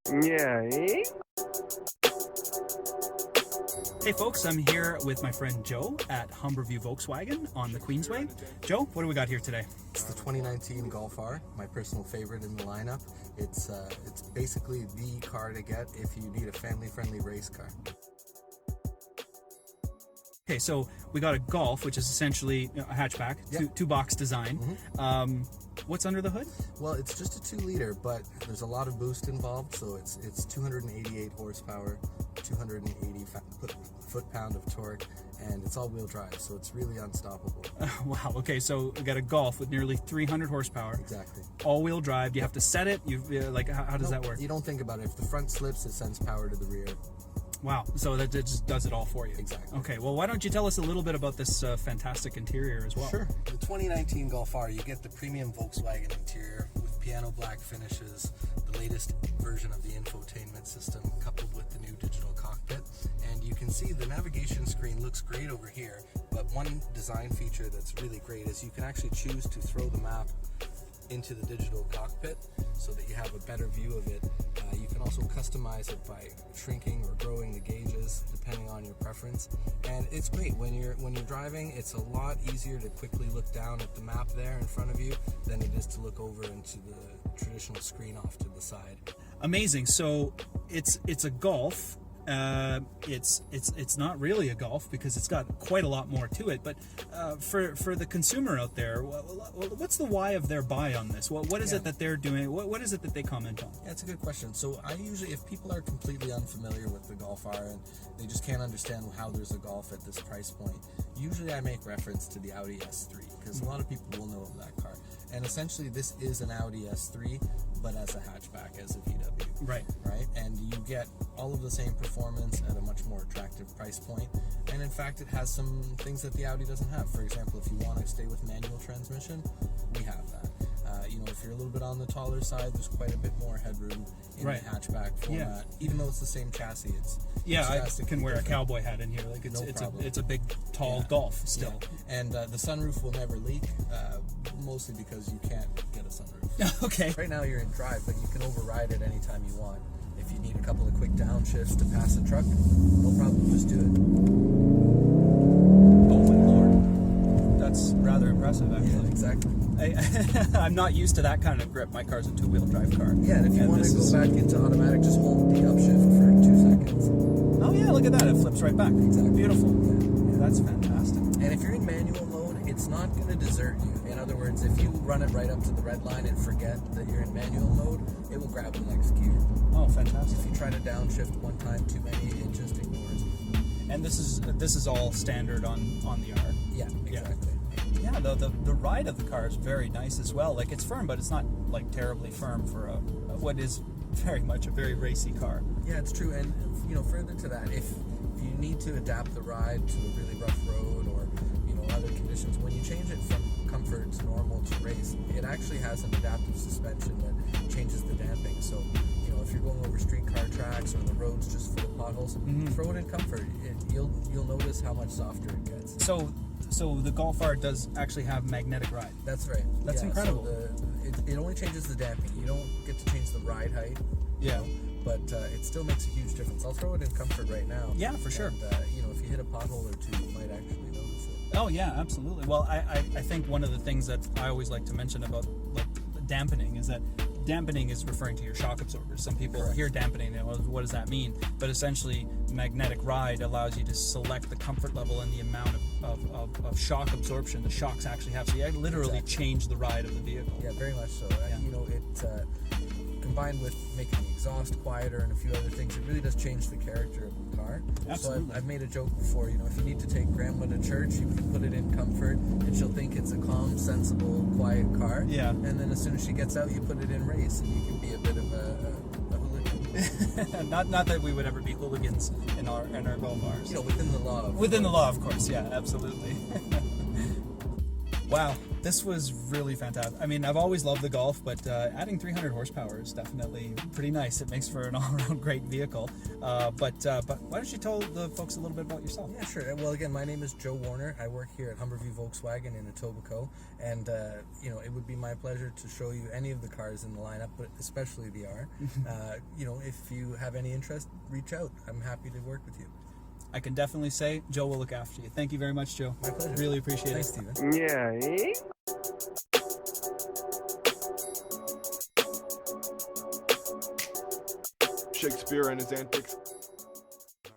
Yeah, eh? Hey folks, I'm here with my friend Joe at Humberview Volkswagen on the Queensway. Joe, what do we got here today? It's the 2019 Golf R, my personal favorite in the lineup. It's basically the car to get if you need a family-friendly race car. Okay, so we got a Golf, which is essentially a hatchback, Yep. two-box design. Mm-hmm. What's under the hood? Well, it's just a 2-liter, but there's a lot of boost involved, so it's 288 horsepower, 280 foot-pound of torque, and it's all-wheel drive, so it's really unstoppable. Wow, okay, so we got a Golf with nearly 300 horsepower. Exactly. All-wheel drive. Do you have to set it? How does that work? You don't think about it. If the front slips, it sends power to the rear. Wow, so that just does it all for you. Exactly. Okay, well, why don't you tell us a little bit about this fantastic interior as well? Sure. The 2019 Golf R, you get the premium Volkswagen interior with piano black finishes, the latest version of the infotainment system coupled with the new digital cockpit. And you can see the navigation screen looks great over here, but one design feature that's really great is you can actually choose to throw the map into the digital cockpit so that you have a better view of it. You can also customize it by shrinking or growing the gauges depending on your preference, and it's great when you're driving. It's a lot easier to quickly look down at the map there in front of you than it is to look over into the traditional screen off to the side. Amazing. So it's a Golf. It's not really a Golf because it's got quite a lot more to it. But for the consumer out there, what's the why of their buy on this? What is it that they're doing? What is it that they comment on? That's a good question. So I usually, if people are completely unfamiliar with the Golf R and they just can't understand how there's a Golf at this price point, usually I make reference to the Audi S3 because a lot of people will know of that car. And essentially this is an Audi S3 but as a hatchback, as a VW. Right. And you get all of the same performance at a much more attractive price point. And in fact, it has some things that the Audi doesn't have. For example, if you want to stay with manual transmission, we have that. If you're a little bit on the taller side, there's quite a bit more headroom in the hatchback format. Even though it's the same chassis, I can wear a cowboy hat in here. Like it's a big, tall Golf still. Yeah. And the sunroof will never leak, mostly because you can't get a sunroof. Okay. Right now you're in drive, but you can override it anytime you want. If you need a couple of quick downshifts to pass a truck, no problem, just do it. Oh my lord. That's rather impressive, actually. Yeah, exactly. I'm not used to that kind of grip. My car's a two-wheel drive car. Yeah, and if you want to go back into automatic, just hold the upshift for 2 seconds. Oh yeah, look at that. It flips right back. Exactly. Beautiful. Yeah, that's fantastic. And if you're in manual mode, it's not going to desert you. In other words, if you run it right up to the red line and forget that you're in manual mode, it will grab the next gear. Oh, fantastic. If you try to downshift one time too many, it just ignores you. And this is all standard on the R. Yeah, exactly. Yeah, the ride of the car is very nice as well. Like, it's firm, but it's not like terribly firm for what is very much a very racy car. Yeah, it's true. And further to that, if you need to adapt the ride to a really rough road or other conditions, when you change it from comfort to normal to race, it actually has an adaptive suspension that changes the damping. So if you're going over streetcar tracks or the road's just full of potholes, throw it in comfort. You'll notice how much softer it gets. So the Golf R does actually have magnetic ride. That's right. That's incredible. So it only changes the damping. You don't get to change the ride height. Yeah. But it still makes a huge difference. I'll throw it in comfort right now. Yeah, for sure. And, if you hit a pothole or two, you might actually notice it. Oh yeah, absolutely. Well, I think one of the things that I always like to mention about dampening is that dampening is referring to your shock absorbers. Some people hear dampening and what does that mean? But essentially, magnetic ride allows you to select the comfort level and the amount of shock absorption the shocks actually have. So you literally change the ride of the vehicle. Yeah, very much so. It combined with making the exhaust quieter and a few other things, it really does change the character of the car. Absolutely. So I've made a joke before, if you need to take grandma to church, you can put it in comfort and she'll think it's a calm, sensible, quiet car. Yeah. And then as soon as she gets out, you put it in race and you can be a bit of a hooligan. not that we would ever be hooligans in our Golf Rs. Within the law. Within the law, of course. Yeah, absolutely. Wow. This was really fantastic. I mean, I've always loved the Golf, but adding 300 horsepower is definitely pretty nice. It makes for an all-around great vehicle. But why don't you tell the folks a little bit about yourself? Yeah, sure. Well, again, my name is Joe Warner. I work here at Humberview Volkswagen in Etobicoke, and you know, it would be my pleasure to show you any of the cars in the lineup, but especially the R. You know, if you have any interest, reach out. I'm happy to work with you. I can definitely say Joe will look after you. Thank you very much, Joe. My pleasure. Really appreciate Thanks, it. Stephen. Yeah. Shakespeare and his antics.